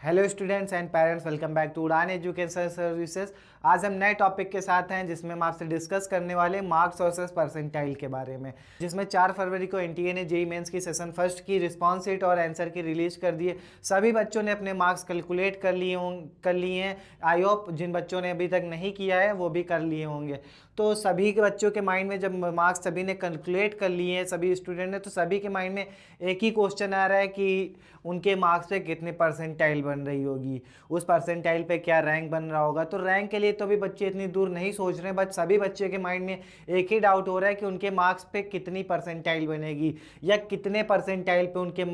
Hello students and parents, welcome back to Udaan education services. आज हम नए टॉपिक के साथ हैं जिसमें हम आपसे डिस्कस करने वाले मार्क्स वर्सेस परसेंटाइल के बारे में, जिसमें 4 फरवरी को एनटीए ने जेईई मेंस की सेशन फर्स्ट की रिस्पांस शीट और आंसर की रिलीज कर दिए। सभी बच्चों ने अपने मार्क्स कैलकुलेट कर लिए हैं। आई होप जिन बच्चों ने अभी तक नहीं किया है वो भी कर लिए होंगे। तो सभी के बच्चों के माइंड में जब मार्क्स सभी ने कैलकुलेट कर लिए हैं, सभी स्टूडेंट ने, तो सभी के माइंड में एक ही क्वेश्चन आ रहा है कि उनके मार्क्स पे कितने परसेंटाइल बन रही होगी, उस परसेंटाइल पे क्या रैंक बन रहा होगा। तो रैंक के लिए तो भी बच्चे इतनी दूर नहीं सोच रहे हैं, बट सभी बच्चे के माइंड में एक ही डाउट हो रहा है कि उनके मार्क्स पे कितनी परसेंटाइल बनेगी या कितने परसेंटाइल पे उनके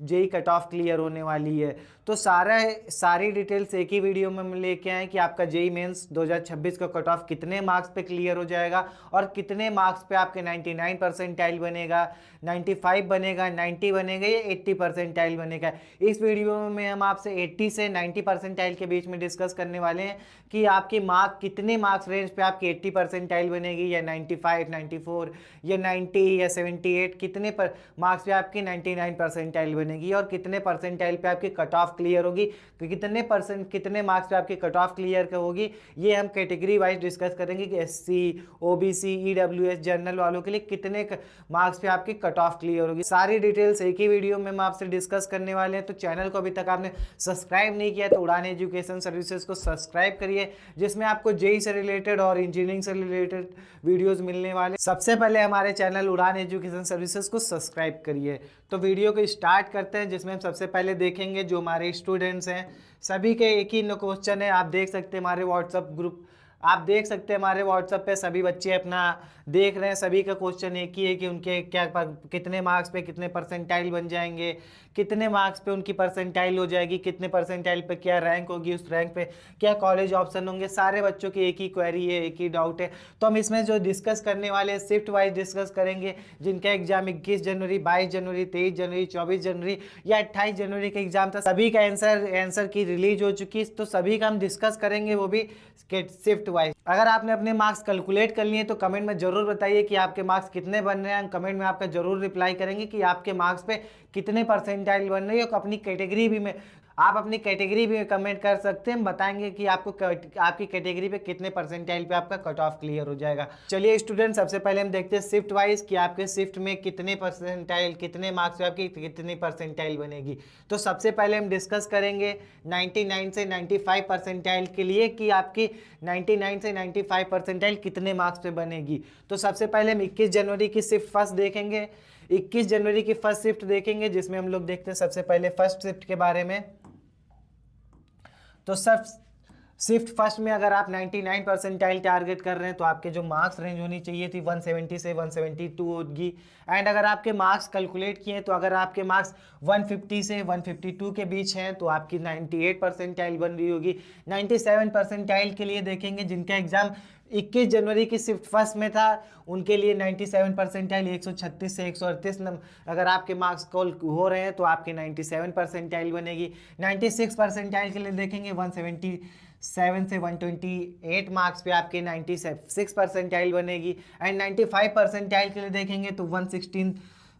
जेई कट ऑफ क्लियर होने वाली है। तो सारी डिटेल्स एक ही वीडियो में हम लेके आए कि आपका जेईई मेंस 2026 का कट ऑफ कितने मार्क्स पे क्लियर हो जाएगा और कितने मार्क्स पे आपके 99 परसेंटाइल बनेगा, 95 बनेगा, 90 बनेगा या 80 परसेंटाइल बनेगा। इस वीडियो में हम आपसे 80 से 90 परसेंटाइल के बीच में डिस्कस करने वाले हैं कि आपकी कितने मार्क्स रेंज पे आपकी 80 परसेंटाइल बनेगी या 95, 94 या 90 या 78, कितने पर मार्क्स पे आपकी 99 परसेंटाइल बनेगी और कितने परसेंटाइल पे आपकी कट ऑफ क्लियर होगी, कितने मार्क्स पे आपकी कट ऑफ क्लियर होगी। ये हम कैटेगरी वाइज डिस्कस करेंगे कि एससी, ओबीसी, ईडब्ल्यूएस, जनरल वालों के लिए कितने मार्क्स पे आपकी कट ऑफ क्लियर होगी। सारी डिटेल्स एक ही वीडियो में हम आपसे डिस्कस करने वाले हैं। तो चैनल को अभी तक आपने सब्सक्राइब नहीं किया तो उड़ान एजुकेशन सर्विसेज को सब्सक्राइब करिए, जिसमें आपको जेईई से रिलेटेड और इंजीनियरिंग से रिलेटेड वीडियोस मिलने वाले। सबसे पहले हमारे चैनल उड़ान एजुकेशन सर्विसेज को सब्सक्राइब करिए। तो वीडियो को स्टार्ट करते हैं, जिसमें हम सबसे पहले देखेंगे जो हमारे स्टूडेंट्स हैं सभी के एक ही क्वेश्चन है। आप देख सकते हैं हमारे व्हाट्सएप ग्रुप, आप देख सकते हैं हमारे व्हाट्सएप पे सभी बच्चे अपना देख रहे हैं। सभी का क्वेश्चन एक ही है कि उनके कितने मार्क्स पे कितने परसेंटाइल बन जाएंगे, कितने मार्क्स पे उनकी परसेंटाइल हो जाएगी, कितने परसेंटाइल पे क्या रैंक होगी, उस रैंक पे क्या कॉलेज ऑप्शन होंगे। सारे बच्चों की एक ही क्वेरी है, एक ही डाउट है। तो हम इसमें जो डिस्कस करने वाले हैं शिफ्ट वाइज डिस्कस करेंगे। जिनका एग्जाम 21 जनवरी, 22 जनवरी, 23 जनवरी, 24 जनवरी या 28 जनवरी का एग्जाम था, सभी का आंसर की रिलीज हो चुकी है। तो सभी का हम डिस्कस करेंगे, वो भी शिफ्ट वाइज। अगर आपने अपने मार्क्स कैलकुलेट कर लिए तो कमेंट में जरूर बताइए कि आपके मार्क्स कितने बन रहे हैं। हम कमेंट में आपका जरूर रिप्लाई करेंगे कि आपके मार्क्स पे कितने परसेंटाइल बन रही है। अपनी कैटेगरी भी में आप अपनी कैटेगरी भी कमेंट कर सकते हैं, हम बताएंगे कि आपको आपकी कैटेगरी पे कितने परसेंटाइल पे आपका कट ऑफ क्लियर हो जाएगा। चलिए स्टूडेंट, सबसे पहले हम देखते हैं शिफ्ट वाइज कि आपके शिफ्ट में कितने परसेंटाइल, कितने मार्क्स पे आपकी कितनी परसेंटाइल बनेगी। तो सबसे पहले हम डिस्कस करेंगे 99 से 95 परसेंटाइल के लिए कि आपकी 99 से 95 परसेंटाइल कितने मार्क्स पे बनेगी। तो सबसे पहले हम 21 जनवरी की शिफ्ट फर्स्ट देखेंगे। 21 जनवरी की फर्स्ट शिफ्ट देखेंगे, जिसमें हम लोग देखते हैं सबसे पहले फर्स्ट शिफ्ट के बारे में। तो सब शिफ्ट फर्स्ट में अगर आप 99 परसेंटाइल टारगेट कर रहे हैं तो आपके जो मार्क्स रेंज होनी चाहिए थी 170 से 172 होगी। एंड अगर आपके मार्क्स कैलकुलेट किए तो अगर आपके मार्क्स 150 से 152 के बीच हैं तो आपकी 98 परसेंटाइल बन रही होगी। 97 परसेंटाइल के लिए देखेंगे जिनका एग्जाम 21 जनवरी की शिफ्ट फर्स्ट में था, उनके लिए 97 परसेंटाइल 136 से 138 अगर आपके मार्क्स कॉल हो रहे हैं तो आपकी 97 परसेंटाइल बनेगी। 96 परसेंटाइल के लिए देखेंगे 177 से 128 मार्क्स पे आपके 96 परसेंटाइल बनेगी। एंड 95 परसेंटाइल के लिए देखेंगे तो 116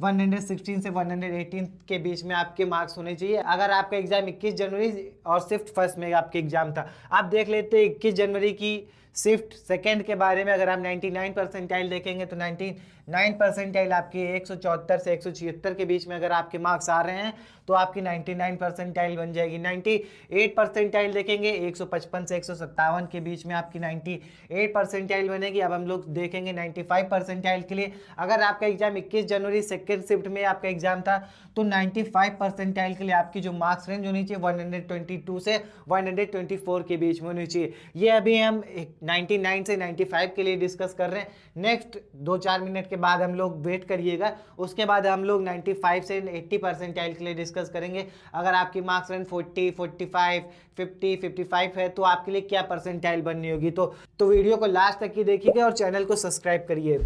से 118 के बीच में आपके मार्क्स होने चाहिए अगर आपका एग्जाम 21 जनवरी और शिफ्ट फर्स्ट में आपके एग्जाम था। आप देख लेते हैं 21 जनवरी की शिफ्ट सेकंड के बारे में। अगर आप 99 परसेंटाइल देखेंगे तो 99 परसेंटाइल आपके 174 से 176 के बीच में अगर आपके मार्क्स आ रहे हैं तो आपकी 99 परसेंटाइल बन जाएगी। 98 परसेंटाइल देखेंगे 155 से 157 के बीच में आपकी 98 परसेंटाइल बनेगी। अब हम लोग देखेंगे 95 परसेंटाइल के लिए। अगर आपका एग्जाम 21 जनवरी सेकेंड शिफ्ट में आपका एग्जाम था तो 95 परसेंटाइल के लिए आपकी जो मार्क्स रेंज होनी चाहिए 122 से 124 के बीच में होनी चाहिए। ये अभी हम 99 से 95 के लिए डिस्कस कर रहे हैं। नेक्स्ट 2-4 मिनट के बाद हम लोग वेट करिएगा, उसके बाद हम लोग 95 से 80 परसेंटाइल के लिए डिस्कस करेंगे। अगर आपकी मार्क्स रेंज 40, 45, 50, 55 है तो आपके लिए क्या परसेंटाइल बननी होगी। तो वीडियो को लास्ट तक ही देखिएगा और चैनल को सब्सक्राइब करिए।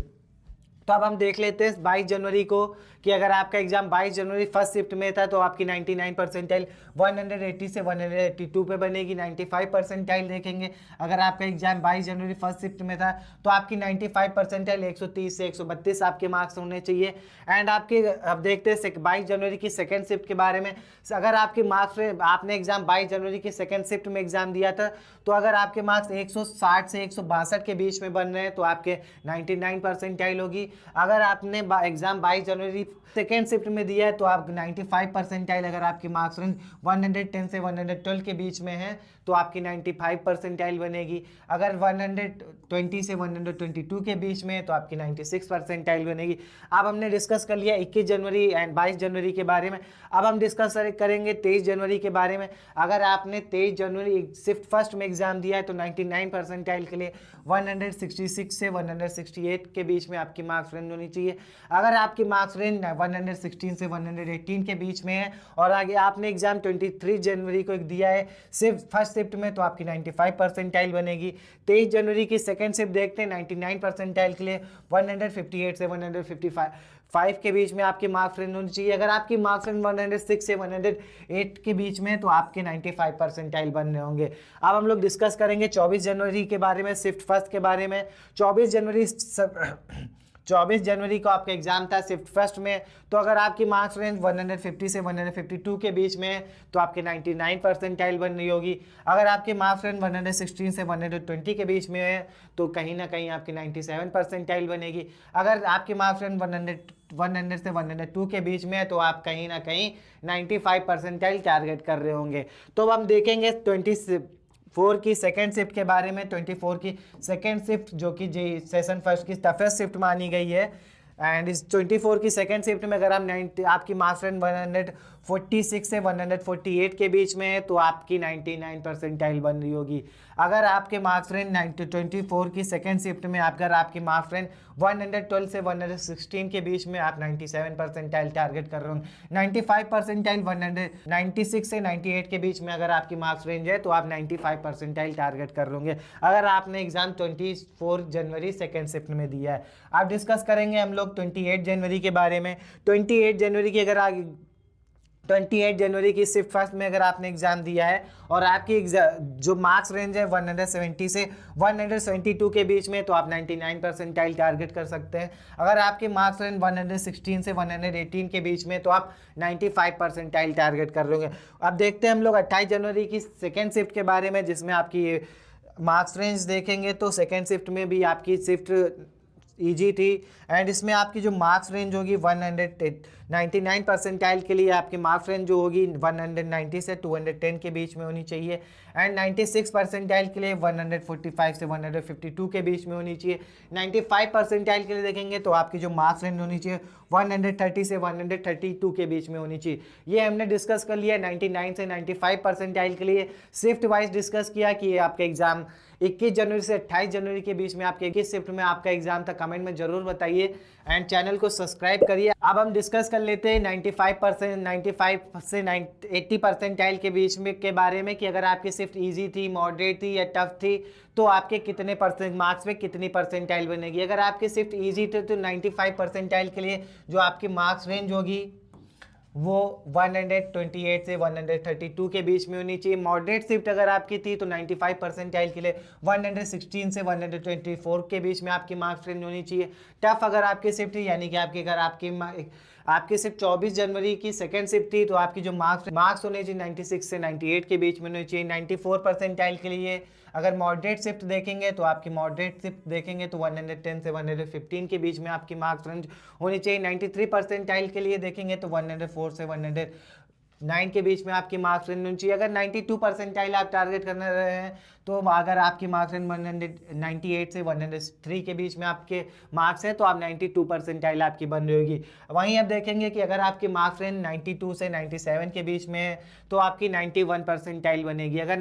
तो अब हम देख लेते हैं 22 जनवरी को कि अगर आपका एग्जाम 22 जनवरी फर्स्ट शिफ्ट में था तो आपकी 99 परसेंटाइल 180 से 182 पे बनेगी। 95 परसेंटाइल देखेंगे अगर आपका एग्जाम 22 जनवरी फर्स्ट शिफ्ट में था तो आपकी 95 परसेंटाइल 130 से 132 आपके मार्क्स होने चाहिए। एंड आपके अब देखते हैं 22 जनवरी की सेकेंड शिफ्ट के बारे में। अगर आपके मार्क्स आपने एग्जाम 22 जनवरी की सेकेंड शिफ्ट में एग्जाम दिया था तो अगर आपके मार्क्स 160 से 162 के बीच में बन रहे हैं तो आपके 99 परसेंटाइल होगी। अगर आपने एग्जाम 22 जनवरी सेकेंड शिफ्ट में दिया है तो आप 95 परसेंटाइल, अगर आपकी मार्क्स रेंज 110 से 112 के बीच में है तो आपकी 95 परसेंटाइल बनेगी। अगर 120 से 122 के बीच में है तो आपकी 96 परसेंटाइल बनेगी। अब हमने डिस्कस कर लिया 21 जनवरी एंड 22 जनवरी के बारे में। अब हम डिस्कस करेंगे 23 जनवरी के बारे में। अगर आपने 23 जनवरी शिफ्ट फर्स्ट में एग्जाम दिया है तो 99 परसेंटाइल के लिए 166 से 168 के बीच में आपकी मार्क्स रेंज होनी चाहिए। अगर आपकी मार्क्स रेंज 116 से 118 के बीच में है और आगे आपने एग्जाम 23 जनवरी को दिया है सिर्फ फर्स्ट शिफ्ट में तो आपकी 95 परसेंटाइल बनेगी। 23 जनवरी की सेकंड शिफ्ट देखते हैं 99 परसेंटाइल के लिए 158 से 155 के बीच में आपकी मार्क्स रेंज होनी चाहिए। अगर आपकी मार्क्स रेंज 106 से 108 के बीच में तो आपके 95 परसेंटाइल बन रहे होंगे। अब हम लोग डिस्कस करेंगे 24 जनवरी के बारे में, शिफ्ट फर्स्ट के बारे में। 24 जनवरी को आपका एग्जाम था शिफ्ट फर्स्ट में, तो अगर आपकी मार्क्स रेंज 150 से 152 के बीच में है तो आपके 99 परसेंटाइल बन रही होगी। अगर आपकी मार्क्स रेंज 116 से 120 के बीच में है तो कहीं ना कहीं आपकी 97 परसेंटाइल बनेगी। अगर आपकी मार्क्स रेंज 100 से 102 के बीच में है तो आप कहीं ना कहीं 95 परसेंटाइल टारगेट कर रहे होंगे। तो अब हम देखेंगे 24 की सेकेंड शिफ्ट के बारे में। 24 की सेकेंड शिफ्ट जो कि जे सेशन फर्स्ट की टफेस्ट शिफ्ट मानी गई है एंड इस 24 की सेकेंड शिफ्ट में अगर हम आपकी मार्क्स रेंज 146 से 148 के बीच में है तो आपकी 99 परसेंटाइल बन रही होगी। अगर आपके मार्क्स रेंज 24 की सेकेंड शिफ्ट में अगर आपकी मार्क्स रेंज 112 से 116 के बीच में आप 97 परसेंटाइल टारगेट कर रहे होंगे। 95 परसेंटाइल 196 से 98 के बीच में अगर आपकी मार्क्स रेंज है तो आप 95 परसेंटाइल टारगेट कर होंगे अगर आपने एग्जाम 24 जनवरी सेकेंड शिफ्ट में दिया है। अब डिस्कस करेंगे हम लोग 28 जनवरी के बारे में। 28 जनवरी की अगर 28 जनवरी की शिफ्ट फर्स्ट में अगर आपने एग्जाम दिया है और आपकी जो मार्क्स रेंज है 170 से 172 के बीच में तो आप 99 परसेंटाइल टारगेट कर सकते हैं। अगर आपके मार्क्स रेंज 116 से 118 के बीच में तो आप 95 परसेंटाइल टारगेट कर लोगे। अब देखते हैं हम लोग 28 जनवरी की सेकेंड शिफ्ट के बारे में, जिसमें आपकी मार्क्स रेंज देखेंगे तो सेकेंड शिफ्ट में भी आपकी शिफ्ट ईजी थी एंड इसमें आपकी जो मार्क्स रेंज होगी 199 परसेंटाइल के लिए आपकी मार्क्स रेंज जो होगी 190 से 210 के बीच में होनी चाहिए एंड 96 परसेंटाइल के लिए 145 से 152 के बीच में होनी चाहिए। 95 परसेंटाइल के लिए देखेंगे तो आपकी जो मार्क्स रेंज होनी चाहिए 130 से 132 के बीच में होनी चाहिए। ये हमने डिस्कस कर लिया 99 से 95 परसेंटाइल के लिए। शिफ्ट वाइज डिस्कस किया कि आपका एग्जाम 21 जनवरी से 28 जनवरी के बीच में आपके किस शिफ्ट में आपका एग्जाम था, कमेंट में जरूर बताइए एंड चैनल को सब्सक्राइब करिए। अब हम डिस्कस कर लेते हैं 95 से 80 परसेंटाइल के बीच में के बारे में कि अगर आपकी शिफ्ट इजी थी, मॉडरेट थी या टफ थी तो आपके कितने मार्क्स में कितनी परसेंटाइल बनेगी। अगर आपकी शिफ्ट इजी थी तो 95 परसेंटाइल के लिए जो आपकी मार्क्स रेंज होगी वो 128 से 132 के बीच में होनी चाहिए। मॉडरेट शिफ्ट अगर आपकी थी तो 95 परसेंटाइल के लिए 116 से 124 के बीच में आपकी मार्क्स रेंज होनी चाहिए। टफ अगर आपकी शिफ्ट थी यानी कि आपकी अगर आपकी सिर्फ 24 जनवरी की सेकेंड शिफ्ट थी तो आपकी जो मार्क्स होने चाहिए 96 से 98 के बीच में होनी चाहिए। 94 परसेंटाइल के लिए अगर मॉडरेट शिफ्ट देखेंगे तो आपकी मॉडरेट शिफ्ट देखेंगे तो 110 से 115 के बीच में आपकी मार्क्स रेंज होनी चाहिए। 93 परसेंटाइल के लिए देखेंगे तो 104 से 109 के बीच में आपकी मार्क्स रेंज होनी चाहिए। अगर 92 परसेंटाइल आप टारगेट करने रहे हैं तो अगर आपकी मार्क्स रेंज 198 से 103 के बीच में आपके मार्क्स हैं तो आप 92 परसेंटाइल आपकी बन रही होगी। वहीं अब देखेंगे कि अगर आपकी मार्क्स रेंज 92 से 97 के बीच में है तो आपकी 91 परसेंटाइल बनेगी। अगर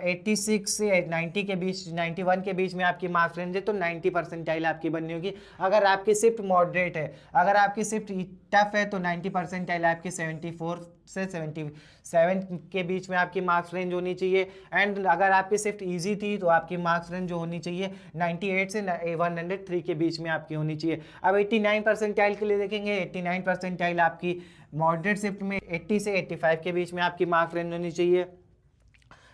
86 से 90 के बीच 91 के बीच में आपकी मार्क्स रेंज है तो 90 परसेंटाइल आपकी बननी होगी। अगर आपकी शिफ्ट मॉडरेट है, अगर आपकी शिफ्ट टफ है तो 90 परसेंटाइल आपकी 74 से 77 के बीच में आपकी मार्क्स रेंज होनी चाहिए। एंड अगर आपकी शिफ्ट इजी थी तो आपकी मार्क्स रेंज जो होनी चाहिए 98 से 103 के बीच में आपकी होनी चाहिए। अब 89 परसेंटाइल के लिए देखेंगे, 89 परसेंटाइल आपकी मॉडरेट शिफ्ट में 80 से 85 के बीच में आपकी मार्क्स रेंज होनी चाहिए।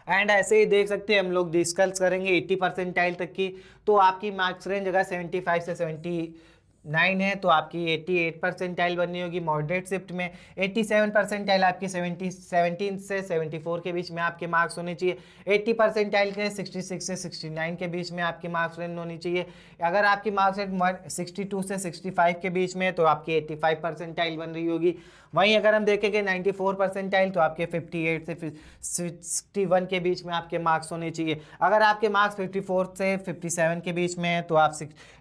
एंड ऐसे ही देख सकते हैं हम लोग डिस्कस करेंगे 80 परसेंटाइल तक की, तो आपकी मार्क्स रेंज अगर 75 से 79 है तो आपकी 88 परसेंटाइल बननी होगी। मॉडरेट शिफ्ट में 87 परसेंटाइल आपकी 17 से 74 के बीच में आपके मार्क्स होने चाहिए। 80 परसेंटाइल के 66 से 69 के बीच में आपकी मार्क्स रेंज होनी चाहिए। अगर आपकी मार्क्स रेंज 62 से 65 के बीच में है तो आपकी 85 परसेंटाइल बन रही होगी। वहीं अगर हम देखेंगे 94 परसेंटाइल तो आपके 58 से 61 के बीच में आपके मार्क्स होने चाहिए। अगर आपके मार्क्स 54 से 57 के बीच में है तो आप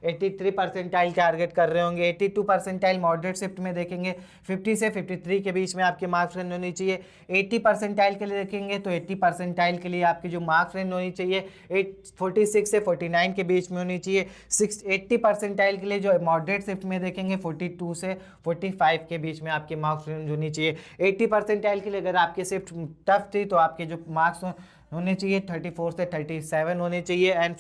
83 परसेंटाइल टारगेट कर रहे होंगे। 82 परसेंटाइल मॉडरेट शिफ्ट में देखेंगे 50 से 53 के बीच में आपके मार्क्स रेंज होनी चाहिए। 80 परसेंटाइल के लिए देखेंगे तो 80 परसेंटाइल के लिए आपकी जो मार्क्स रेंज होनी चाहिए 46 से 49 के बीच में होनी चाहिए। 80 परसेंटाइल के लिए जो मॉडरेट शिफ्ट में देखेंगे 42 से 45 के बीच में आपके मार्क्स रेंज होनी चाहिए। 80 परसेंटाइल के लिए अगर आपकी शिफ्ट टफ थी तो आपके जो मार्क्स होने चाहिए 34 से 37 होने चाहिए। एंड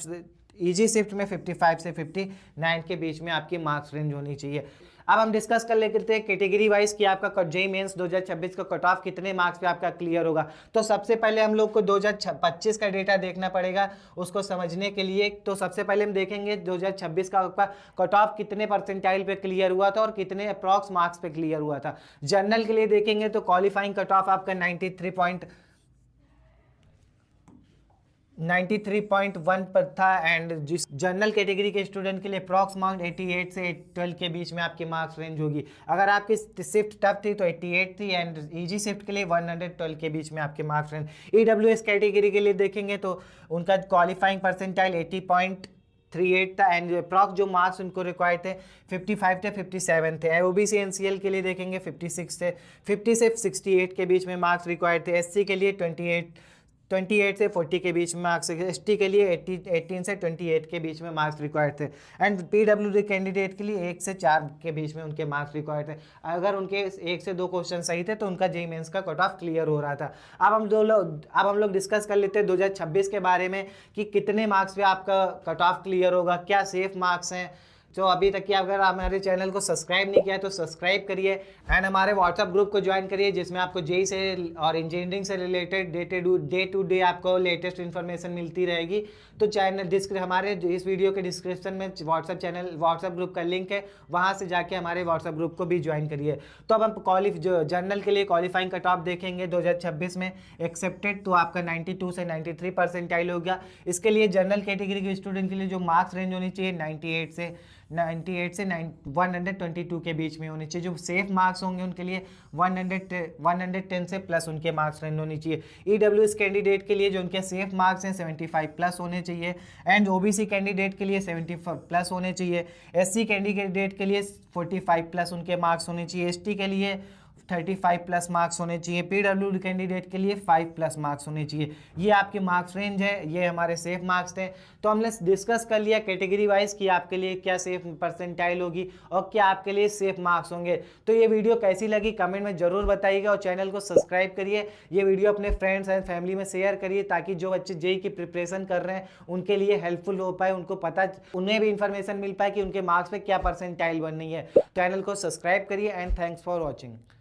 इजी शिफ्ट में 55 से 59 के बीच में आपकी मार्क्स रेंज होनी चाहिए। अब हम डिस्कस कर लेते हैं कैटेगरी वाइज कि आपका जेईई मेंस 2026 का कट ऑफ कितने मार्क्स पे आपका क्लियर होगा। तो सबसे पहले हम लोग को 2025 का डेटा देखना पड़ेगा उसको समझने के लिए। तो सबसे पहले हम देखेंगे 2026 का आपका कट ऑफ कितने परसेंटाइल पे क्लियर हुआ था और कितने अप्रॉक्स मार्क्स पे क्लियर हुआ था। जनरल के लिए देखेंगे तो क्वालिफाइंग कट ऑफ आपका 93.1 पर था। एंड जिस जनरल कैटेगरी के स्टूडेंट के लिए अप्रॉक्स मार्क्स 88 से 12 के बीच में आपकी मार्क्स रेंज होगी। अगर आपकी शिफ्ट टफ थी तो 88 थी। एंड इजी शिफ्ट के लिए 112 के बीच में आपके मार्क्स रेंज। ईडब्ल्यूएस कैटेगरी के लिए देखेंगे तो उनका क्वालिफाइंग परसेंटाइल 80.38 था। एंड अप्रॉक्स जो मार्क्स उनको रिक्वायर्ड थे 55 से 57 थे। ओबीसी एनसीएल के लिए देखेंगे 50 से 68 के बीच में मार्क्स रिक्वायर्ड थे। एससी के लिए 28 से 40 के बीच में मार्क्स। एसटी के लिए 18 से 28 के बीच में मार्क्स रिक्वायर्ड थे। एंड पीडब्ल्यूडी कैंडिडेट के लिए 1 से 4 के बीच में उनके मार्क्स रिक्वायर्ड थे। अगर उनके 1 से 2 क्वेश्चन सही थे तो उनका जेईई मेंस का कट ऑफ क्लियर हो रहा था। अब हम लोग डिस्कस कर लेते हैं 2026 के बारे में कि कितने मार्क्स पे आपका कट ऑफ क्लियर होगा, क्या सेफ मार्क्स हैं। तो अभी तक कि अगर आप हमारे चैनल को सब्सक्राइब नहीं किया है तो सब्सक्राइब करिए एंड हमारे व्हाट्सअप ग्रुप को ज्वाइन करिए जिसमें आपको जेईई से और इंजीनियरिंग से रिलेटेड डे टू डे आपको लेटेस्ट इन्फॉर्मेशन मिलती रहेगी। तो चैनल हमारे इस वीडियो के डिस्क्रिप्शन में व्हाट्सअप ग्रुप का लिंक है, वहाँ से जाके हमारे व्हाट्सअप ग्रुप को भी ज्वाइन करिए। तो अब हम जो जनरल के लिए क्वालिफाइंग कट ऑफ देखेंगे 2026 में। एक्सेप्टेड तो आपका 92 से 93 परसेंटाइल हो गया। इसके लिए जनरल कैटेगरी के स्टूडेंट के लिए जो मार्क्स रेंज होनी चाहिए 98 से 122 के बीच में होनी चाहिए। जो सेफ मार्क्स होंगे उनके लिए 110 से प्लस उनके मार्क्स रेंज होनी चाहिए। ईडब्ल्यूएस कैंडिडेट के लिए जो उनके सेफ मार्क्स हैं 75 प्लस होने चाहिए। एंड ओबीसी कैंडिडेट के लिए 70 प्लस होने चाहिए। एससी कैंडिडेट के लिए 45 प्लस उनके मार्क्स होने चाहिए। एसटी के लिए 35 प्लस मार्क्स होने चाहिए। पीडब्ल्यूडी कैंडिडेट के लिए 5 प्लस मार्क्स होने चाहिए। ये आपकी मार्क्स रेंज है, ये हमारे सेफ मार्क्स थे। तो हमने डिस्कस कर लिया कैटेगरी वाइज कि आपके लिए क्या सेफ परसेंटाइल होगी और क्या आपके लिए सेफ मार्क्स होंगे। तो ये वीडियो कैसी लगी कमेंट में ज़रूर बताइएगा और चैनल को सब्सक्राइब करिए। ये वीडियो अपने फ्रेंड्स एंड फैमिली में शेयर करिए ताकि जो बच्चे जेईई की प्रिपरेशन कर रहे हैं उनके लिए हेल्पफुल हो पाए, उन्हें भी इंफॉर्मेशन मिल पाए कि उनके मार्क्स पे क्या परसेंटाइल बननी है। चैनल को सब्सक्राइब करिए एंड थैंक्स फॉर वॉचिंग।